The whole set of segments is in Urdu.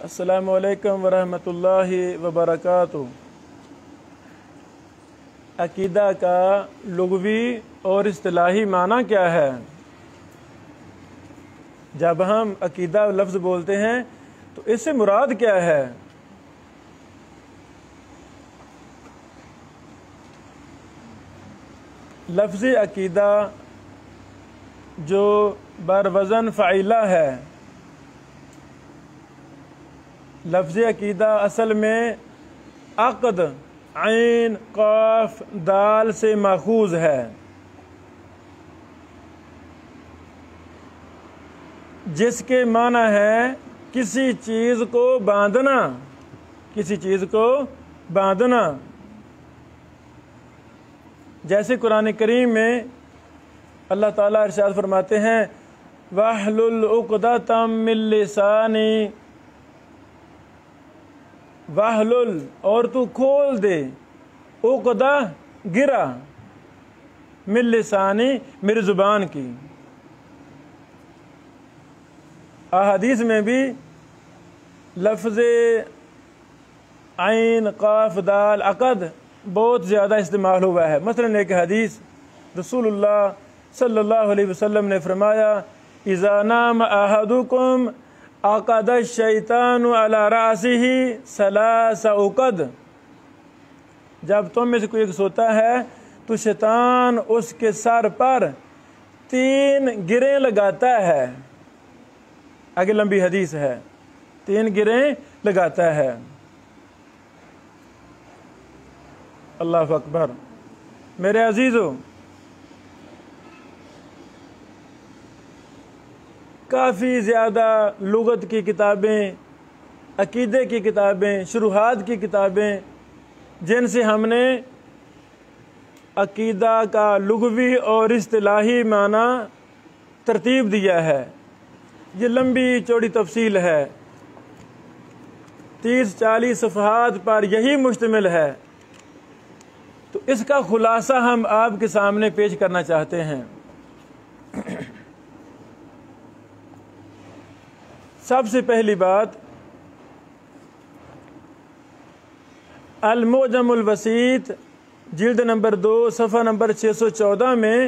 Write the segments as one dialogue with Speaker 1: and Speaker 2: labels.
Speaker 1: السلام علیکم ورحمۃ اللہ وبرکاتہ۔ عقیدہ کا لغوی اور اصطلاحی معنی کیا ہے؟ جب ہم عقیدہ لفظ بولتے ہیں تو اس سے مراد کیا ہے؟ لفظ عقیدہ جو بر وزن فعیلہ ہے، لفظ عقیدہ اصل میں عقد عین قاف دال سے ماخوذ ہے، جس کے معنی ہے کسی چیز کو باندھنا، کسی چیز کو باندھنا۔ جیسے قرآن کریم میں اللہ تعالیٰ ارشاد فرماتے ہیں وَاحْلُلْ عُقْدَةً مِّن لِّسَانِي، وَاحْلُلْ اور تو کھول دے، عقدہ گرا، مِّن لِّسَانِی میری زبان کی۔ احادیث میں بھی لفظ عین قاف دال عقد بہت زیادہ استعمال ہوا ہے۔ مثلا ایک حدیث رسول اللہ صلی اللہ علیہ وسلم نے فرمایا اذا نام احدکم عقد الشیطان علی رأسہ ثلاث عقد، جب تم میں سے کوئی ایک سوتا ہے تو شیطان اس کے سر پر 3 گریں لگاتا ہے۔ آگے لمبی حدیث ہے، 3 گریں لگاتا ہے۔ اللہ اکبر۔ میرے عزیزو، کافی زیادہ لغت کی کتابیں، عقیدے کی کتابیں، شروحات کی کتابیں جن سے ہم نے عقیدہ کا لغوی اور اصطلاحی معنی ترتیب دیا ہے۔ یہ لمبی چوڑی تفصیل ہے، 30-40 صفحات پر یہی مشتمل ہے، تو اس کا خلاصہ ہم آپ کے سامنے پیش کرنا چاہتے ہیں۔ سب سے پہلی بات، المعجم الوسیط جلد نمبر 2 صفحہ نمبر 614 میں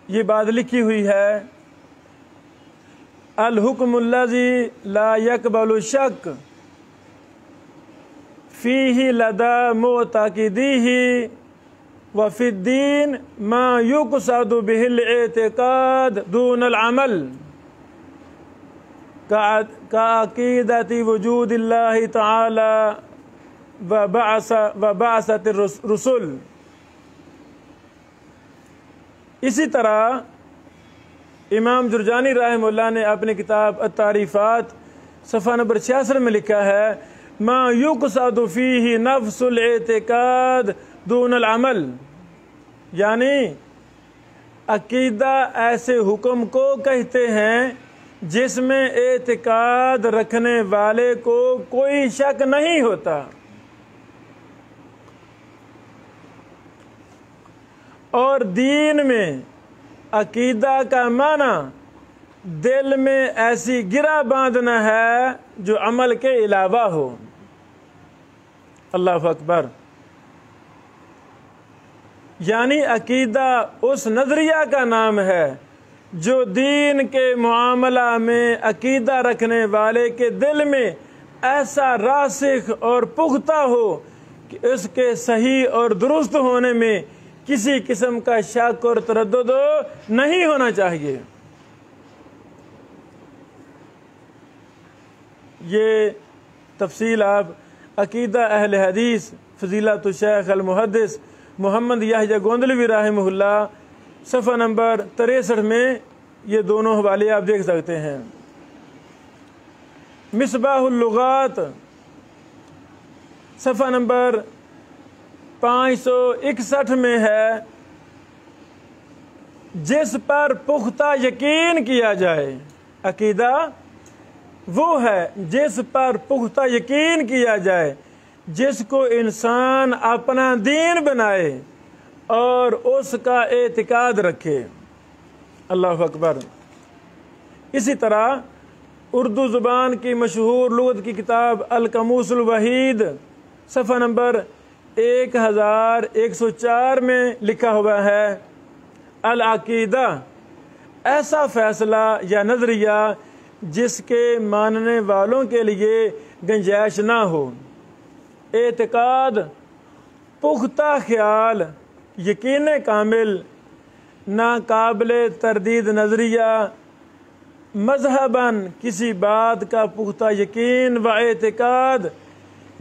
Speaker 1: یہ بات لکھی ہوئی ہے الحکم الذی لا يقبل الشک فیہ لدى معتقدیہ وفی الدین ما یقصد به الاعتقاد دون العمل كعقیدة وجود اللہ تعالی وبعثة الرسل۔ اسی طرح امام جرجانی رحمہ اللہ نے اپنی کتاب التعریفات صفحہ نمبر 66 میں لکھا ہے ما یقصد فیہ نفس الاعتقاد دون العمل، یعنی عقیدہ ایسے حکم کو کہتے ہیں جس میں اعتقاد رکھنے والے کو کوئی شک نہیں ہوتا، اور دین میں عقیدہ کا معنی دل میں ایسی گرہ باندھنا ہے جو عمل کے علاوہ ہو۔ اللہ اکبر۔ یعنی عقیدہ اس نظریہ کا نام ہے جو دین کے معاملہ میں عقیدہ رکھنے والے کے دل میں ایسا راسخ اور پختہ ہو کہ اس کے صحیح اور درست ہونے میں کسی قسم کا شک اور تردد نہیں ہونا چاہیے۔ یہ تفصیل آپ عقیدہ اہل حدیث فضیلت الشیخ المحدث محمد یحییٰ گوندلوی رحمہ اللہ صفحہ نمبر 63 میں یہ دونوں حوالے آپ دیکھ سکتے ہیں۔ مصباح اللغات صفحہ نمبر 561 میں ہے جس پر پختہ یقین کیا جائے، عقیدہ وہ ہے جس پر پختہ یقین کیا جائے، جس کو انسان اپنا دین بنائے اور اس کا اعتقاد رکھے۔ اللہ اکبر۔ اسی طرح اردو زبان کی مشہور لغت کی کتاب القاموس الوحید صفحہ نمبر 1104 میں لکھا ہوا ہے، العقیدہ ایسا فیصلہ یا نظریہ جس کے ماننے والوں کے لیے گنجائش نہ ہو، اعتقاد پختہ خیال، یقین کامل، ناقابل تردید نظریہ، مذہباً کسی بات کا پختہ یقین و اعتقاد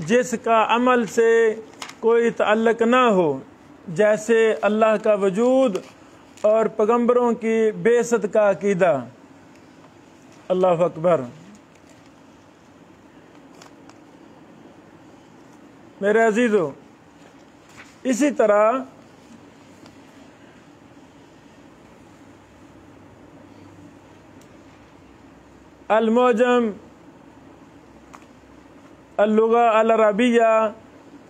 Speaker 1: جس کا عمل سے کوئی تعلق نہ ہو، جیسے اللہ کا وجود اور پیغمبروں کی بعثت کا عقیدہ۔ اللہ اکبر۔ میرے عزیزو، اسی طرح المعجم اللغہ العربیہ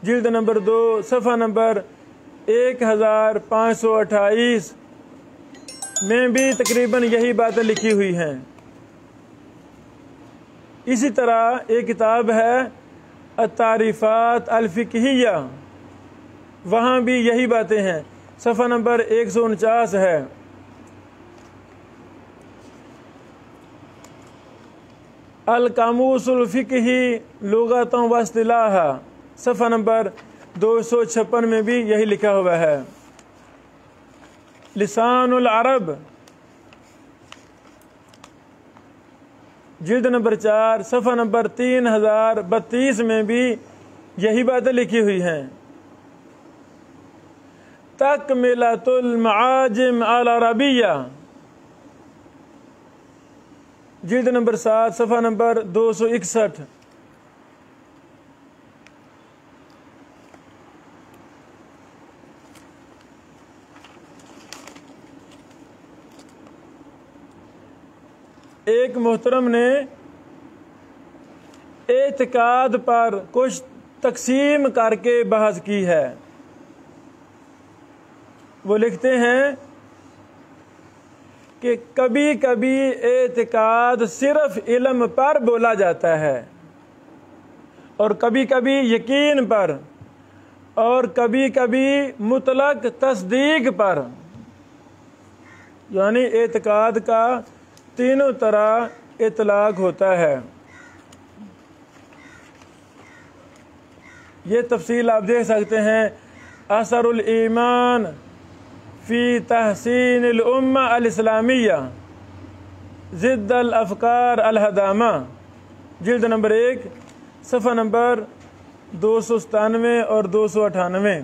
Speaker 1: جلد نمبر 2 صفحہ نمبر 1528 میں بھی تقریباً یہی باتیں لکھی ہوئی ہیں۔ اسی طرح ایک کتاب ہے التعریفات الفقہیہ، وہاں بھی یہی باتیں ہیں، صفحہ نمبر 149 ہے۔ القاموس الفقہی لغۃ و اصطلاحا صفحہ نمبر 256 میں بھی یہی لکھا ہوا ہے۔ لسان العرب جلد نمبر 4 صفحہ نمبر 3032 میں بھی یہی باتیں لکھی ہوئی ہیں۔ تکملۃ المعاجم العربیہ جلد نمبر 7 صفحہ نمبر 261۔ ایک محترم نے اعتقاد پر کچھ تقسیم کر کے بحث کی ہے۔ وہ لکھتے ہیں کہ کبھی کبھی اعتقاد صرف علم پر بولا جاتا ہے، اور کبھی کبھی یقین پر، اور کبھی کبھی مطلق تصدیق پر، یعنی اعتقاد کا تینوں طرح اطلاق ہوتا ہے۔ یہ تفصیل آپ دیکھ سکتے ہیں، اثر الایمان فی تحسین الامہ الاسلامیہ ضد الافکار الہدامہ جلد نمبر 1 صفحہ نمبر 297 اور 298۔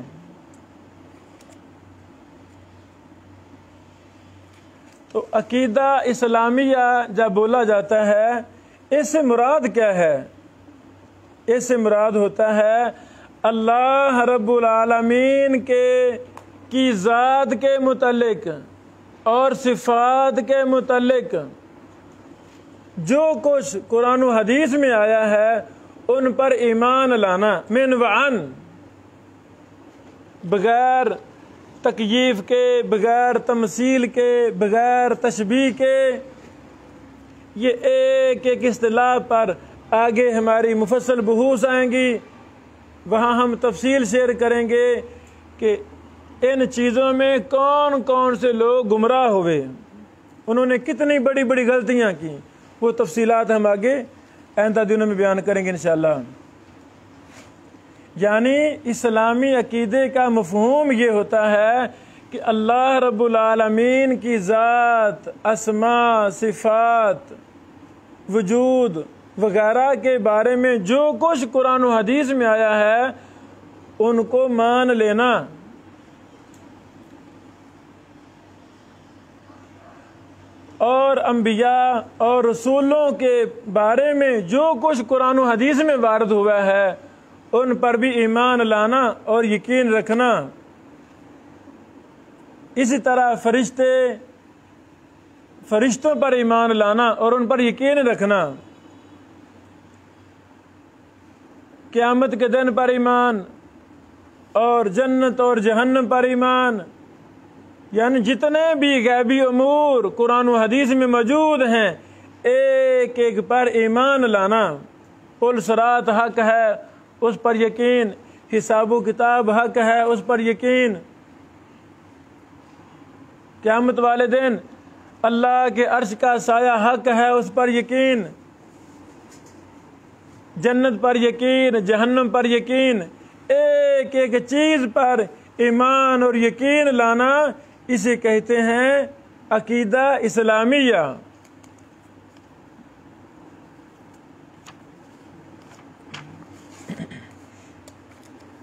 Speaker 1: تو عقیدہ اسلامیہ جب بولا جاتا ہے، اس سے مراد کیا ہے؟ اس سے مراد ہوتا ہے اللہ رب العالمین کی ذات کے متعلق اور صفات کے متعلق جو کچھ قرآن و حدیث میں آیا ہے ان پر ایمان لانا، من وعن، بغیر تکییف کے، بغیر تمثیل کے، بغیر تشبیہ کے۔ یہ ایک ایک اصطلاح پر آگے ہماری مفصل بحوث آئیں گی، وہاں ہم تفصیل شیئر کریں گے کہ ان چیزوں میں کون کون سے لوگ گمراہ ہوئے، انہوں نے کتنی بڑی بڑی غلطیاں کی۔ وہ تفصیلات ہم آگے آئندہ دنوں میں بیان کریں گے انشاءاللہ۔ یعنی اسلامی عقیدے کا مفہوم یہ ہوتا ہے کہ اللہ رب العالمین کی ذات، اسماء، صفات، وجود وغیرہ کے بارے میں جو کچھ قرآن و حدیث میں آیا ہے ان کو مان لینا، اور انبیاء اور رسولوں کے بارے میں جو کچھ قرآن و حدیث میں وارد ہوا ہے ان پر بھی ایمان لانا اور یقین رکھنا۔ اسی طرح فرشتوں پر ایمان لانا اور ان پر یقین رکھنا، قیامت کے دن پر ایمان، اور جنت اور جہنم پر ایمان، یعنی جتنے بھی غیبی امور قرآن و حدیث میں موجود ہیں ایک ایک پر ایمان لانا، پل صراط حق ہے اس پر یقین، حساب و کتاب حق ہے اس پر یقین، قیامت والے دن اللہ کے عرش کا سایہ حق ہے اس پر یقین، جنت پر یقین، جہنم پر یقین، ایک ایک چیز پر ایمان اور یقین لانا، اسے کہتے ہیں عقیدہ اسلامیہ۔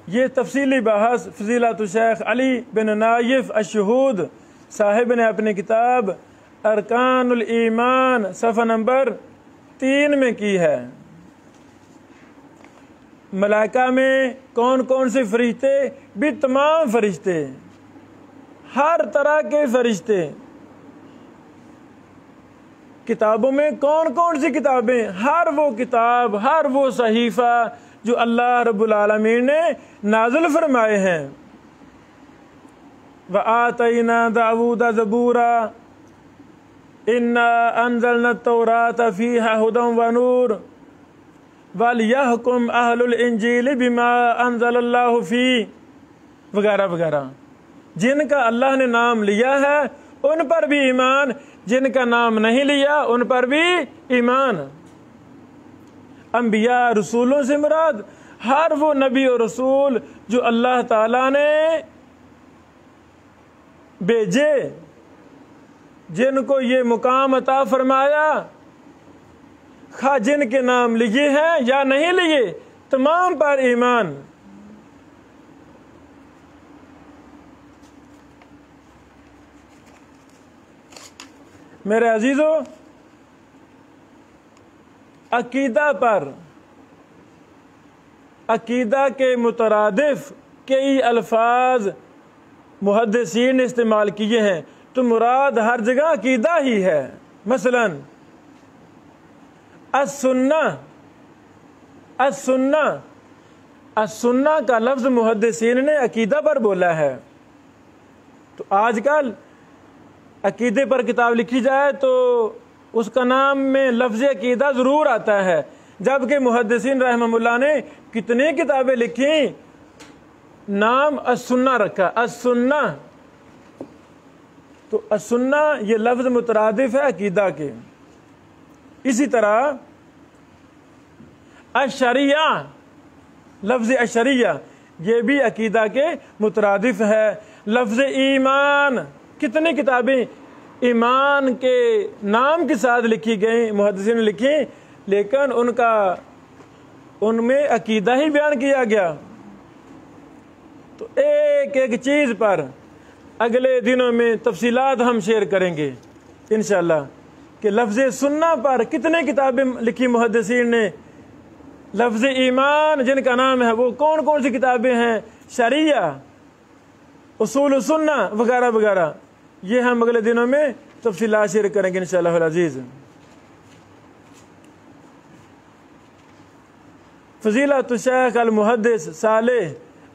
Speaker 1: یہ تفصیلی بحث فضیلت الشیخ علی بن نایف الشہود صاحب نے اپنی کتاب ارکان الایمان صفحہ نمبر 3 میں کی ہے۔ ملائکہ میں کون کون سے فرشتے؟ بھی تمام فرشتے، ہر طرح کے فرشتے۔ کتابوں میں کون کون سی کتابیں؟ ہر وہ کتاب، ہر وہ صحیفہ جو اللہ رب العالمین نے نازل فرمائے ہیں۔ وَآتَيْنَا دَاوُودَ زَبُورًا إِنَّا أَنزَلْنَا التَّوْرَاةَ فِيهَا هُدًى وَنُورٌ وَلْيَحْكُمْ أَهْلُ الْإِنجِيلِ بِمَا أَنزَلَ اللَّهُ فِيهِ وغیرہ وغیرہ۔ جن کا اللہ نے نام لیا ہے ان پر بھی ایمان، جن کا نام نہیں لیا ان پر بھی ایمان۔ انبیاء رسولوں سے مراد ہر وہ نبی اور رسول جو اللہ تعالیٰ نے بھیجے، جن کو یہ مقام عطا فرمایا، خواہ جن کے نام لیے ہیں یا نہیں لیے، تمام پر ایمان۔ میرے عزیزو، عقیدہ پر، عقیدہ کے مترادف کئی الفاظ محدثین نے استعمال کیے ہیں، تو مراد ہر جگہ عقیدہ ہی ہے۔ مثلا السنہ، السنہ، السنہ کا لفظ محدثین نے عقیدہ پر بولا ہے۔ تو آج کل عقیدے پر کتاب لکھی جائے تو اس کا نام میں لفظ عقیدہ ضرور آتا ہے، جبکہ محدثین رحمہ اللہ نے کتنی کتابیں لکھی، نام السنہ رکھا، السنہ۔ تو السنہ یہ لفظ مترادف ہے عقیدہ کے۔ اسی طرح الشریعہ، لفظ الشریعہ یہ بھی عقیدہ کے مترادف ہے۔ لفظ ایمان، کتنی کتابیں ایمان کے نام کے ساتھ لکھی گئیں، محدثین نے لکھی، لیکن ان میں عقیدہ ہی بیان کیا گیا۔ تو ایک ایک چیز پر اگلے دنوں میں تفصیلات ہم شیئر کریں گے انشاءاللہ، کہ لفظ سنہ پر کتنے کتابیں لکھی محدثین نے، لفظ ایمان جن کا نام ہے وہ کون کون سی کتابیں ہیں، شریعہ، اصول سنہ وغیرہ وغیرہ، یہ ہم اگلے دنوں میں تفصیلات شیئر کریں گے انشاءاللہ العزیز۔ فضیلت الشیخ المحدث صالح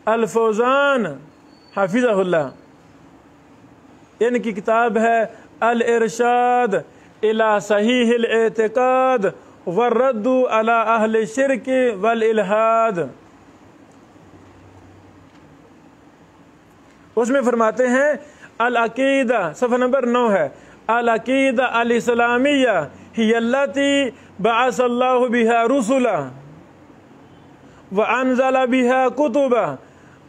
Speaker 1: الفوزان حفظہ اللہ، ان کی کتاب ہے الارشاد الی صحیح الاعتقاد والرد علی اہل الشرک والالحاد۔ اس میں فرماتے ہیں العقیدہ، صفحہ نمبر 9 ہے، العقیدہ الاسلامیہ ہی التی بعث اللہ بہا رسلا وانزل بہا کتبا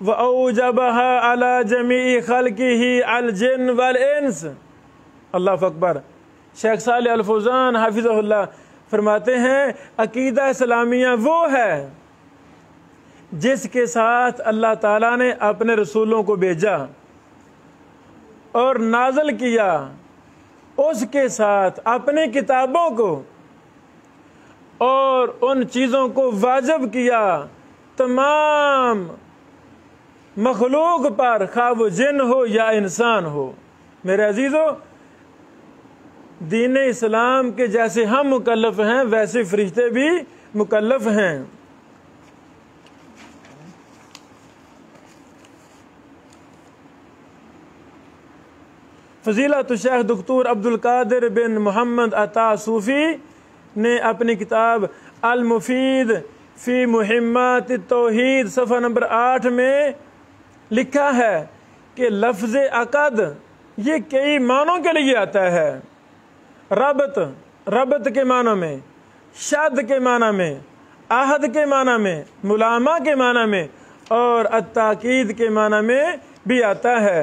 Speaker 1: وأوجبها على جميع خلقه الجن والانس۔ اللہ اکبر۔ شیخ صالح الفوزان حافظہ اللہ فرماتے ہیں عقیدہ اسلامیہ وہ ہے جس کے ساتھ اللہ تعالیٰ نے اپنے رسولوں کو بھیجا اور نازل کیا، اس کے ساتھ اپنی کتابوں کو اور ان چیزوں کو واجب کیا تمام مخلوق پر، خواہ وہ جن ہو یا انسان ہو۔ میرے عزیزو، دین اسلام کے جیسے ہم مکلف ہیں ویسے فرشتے بھی مکلف ہیں۔ فضیلت الشیخ دکتور عبد القادر بن محمد عطا صوفی نے اپنی کتاب المفید فی مہمات التوحید صفحہ نمبر 8 میں لکھا ہے کہ لفظ عقد یہ کئی معنوں کے لیے آتا ہے۔ ربط کے معنی میں، شد کے معنی میں، عہد کے معنی میں، ملامہ کے معنی میں اور التاکید کے معنی میں بھی آتا ہے۔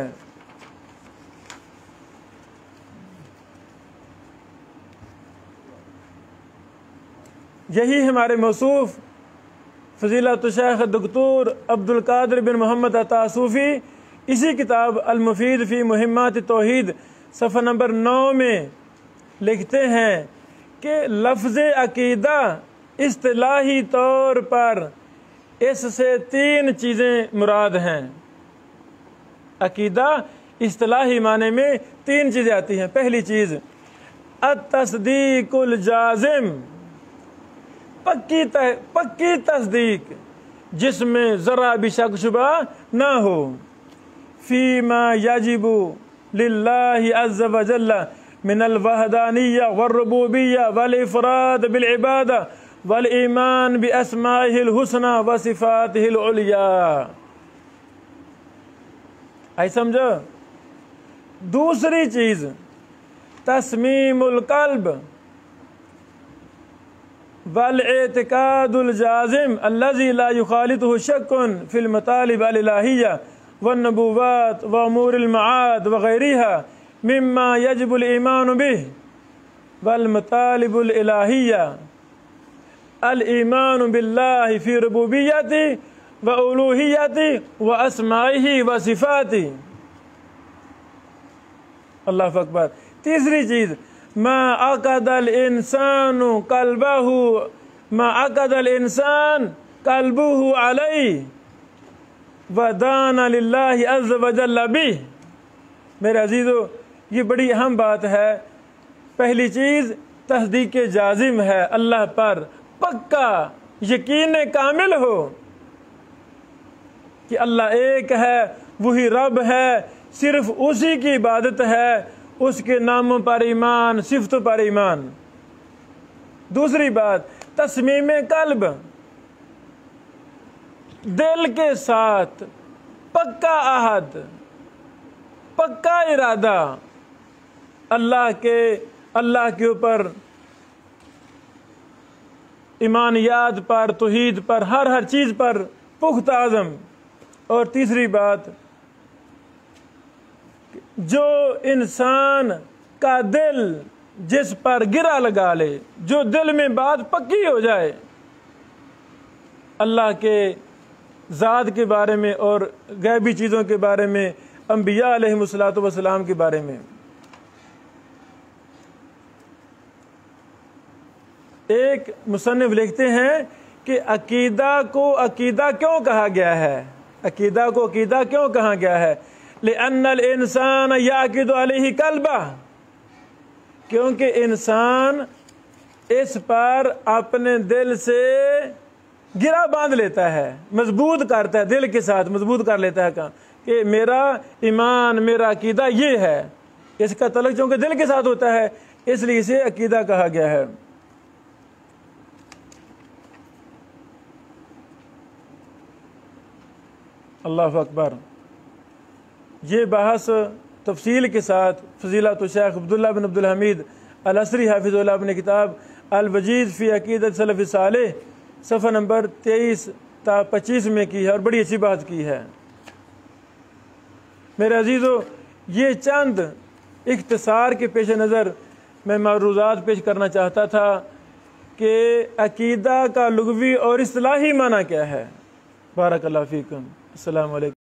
Speaker 1: یہی ہمارے موصوف فضیلت الشیخ دکتور عبدالقادر بن محمد عطا صوفی اسی کتاب المفید فی مہمات توحید صفحہ نمبر 9 میں لکھتے ہیں کہ لفظ عقیدہ اصطلاحی طور پر اس سے 3 چیزیں مراد ہیں۔ عقیدہ اصطلاحی معنی میں 3 چیزیں آتی ہیں۔ پہلی چیز التصدیق الجازم، پکی تصدیق جس میں ذرا بھی شک شبہ نہ ہو، فیما یجب للہ عز وجل من الوحدانیہ والربوبیہ والافراد بالعبادہ والایمان باسمائہ الحسنى وصفاتہ العلیاء۔ آئی سمجھو؟ دوسری چیز تصمیم القلب والاعتقاد الجازم الذي لا يخالطه شك في المطالب الالہیہ والنبوات وامور المعاد وغیرها مما يجب الايمان به والمطالب الالہیہ الايمان بالله في ربوبیته والوهیته واسمائه وصفاته۔ اللہ اکبر۔ تیسری چیز ما عقد الانسان قلبه علیہ ودان للہ عز وجل بہ۔ میرے عزیزو، یہ بڑی اہم بات ہے۔ پہلی چیز تصدیق جازم ہے، اللہ پر پکا یقین کامل ہو کہ اللہ ایک ہے، وہی رب ہے، صرف اسی کی عبادت ہے، اس کے ناموں پر ایمان، صفتوں پر ایمان۔ دوسری بات تصمیم قلب، دل کے ساتھ پکا عہد، پکا ارادہ اللہ کے اوپر، ایمانیات پر، توحید پر، ہر چیز پر پختہ عزم۔ اور تیسری بات جو انسان کا دل جس پر گرا لگا لے، جو دل میں بات پکی ہو جائے اللہ کے ذات کے بارے میں اور غیبی چیزوں کے بارے میں، انبیاء علیہم الصلوۃ والسلام کے بارے میں۔ ایک مصنف لکھتے ہیں کہ عقیدہ کو عقیدہ کیوں کہا گیا ہے؟ عقیدہ کو عقیدہ کیوں کہا گیا ہے؟ لأن الانسان یعقد علیہ قلبہ، کیونکہ انسان اس پر اپنے دل سے گرا باندھ لیتا ہے، مضبوط کرتا ہے، دل کے ساتھ مضبوط کر لیتا ہے کہ میرا ایمان، میرا عقیدہ یہ ہے۔ اس کا تعلق چونکہ دل کے ساتھ ہوتا ہے، اس لیے اسے عقیدہ کہا گیا ہے۔ اللہ اکبر۔ یہ بحث تفصیل کے ساتھ فضیلت الشیخ عبداللہ بن عبدالحمید العصری حافظ اللہ اپنی کتاب الوجیز فی عقیدۃ سلف صالح صفحہ نمبر 23 تا 25 میں کی ہے، اور بڑی اچھی بات کی ہے۔ میرے عزیزو، یہ چند اختصار کے پیش نظر میں معروضات پیش کرنا چاہتا تھا کہ عقیدہ کا لغوی اور اصطلاحی معنی کیا ہے۔ بارک اللہ فیکم۔ السلام علیکم۔